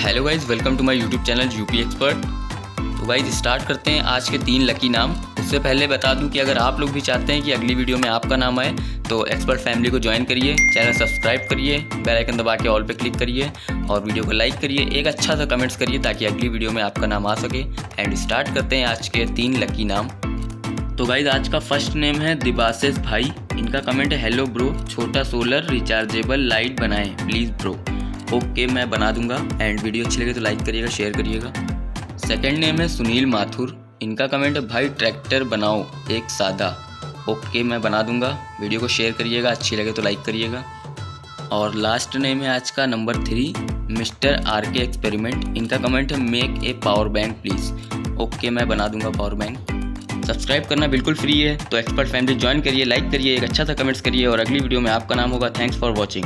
Hello guys, welcome to my YouTube channel UP expert. तो guys start करते हैं आज के 3 लकी नाम। उससे पहले बता दूं कि अगर आप लोग भी चाहते हैं कि अगली वीडियो में आपका नाम आए तो एक्सपर्ट फैमिली को ज्वाइन करिए, चैनल सब्सक्राइब करिए, बेल आइकन दबा के ऑल पे क्लिक करिए और वीडियो को लाइक करिए, एक अच्छा सा कमेंट्स करिए ताकि अगली वीडियो में आपका नाम आ सके। एंड स्टार्ट करते हैं आज के 3 लकी नाम। तो गाइज आज का फर्स्ट नेम है दिबासेस भाई। इनका कमेंट है हेलो ब्रो, छोटा सोलर रिचार्जेबल लाइट बनाएं प्लीज़ ब्रो। ओके मैं बना दूंगा। एंड वीडियो अच्छी लगे तो लाइक करिएगा, शेयर करिएगा। सेकंड नेम है सुनील माथुर। इनका कमेंट है भाई ट्रैक्टर बनाओ एक सादा। ओके मैं बना दूंगा। वीडियो को शेयर करिएगा, अच्छी लगे तो लाइक करिएगा। और लास्ट नेम है आज का नंबर 3 मिस्टर आर के एक्सपेरिमेंट। इनका कमेंट है make a power bank please. Okay मैं बना दूंगा पावर बैंक। सब्सक्राइब करना बिल्कुल फ्री है, तो एक्सपर्ट फैमिली ज्वाइन करिए, लाइक करिए, एक अच्छा सा कमेंट्स करिए और अगली वीडियो में आपका नाम होगा। Thanks for watching.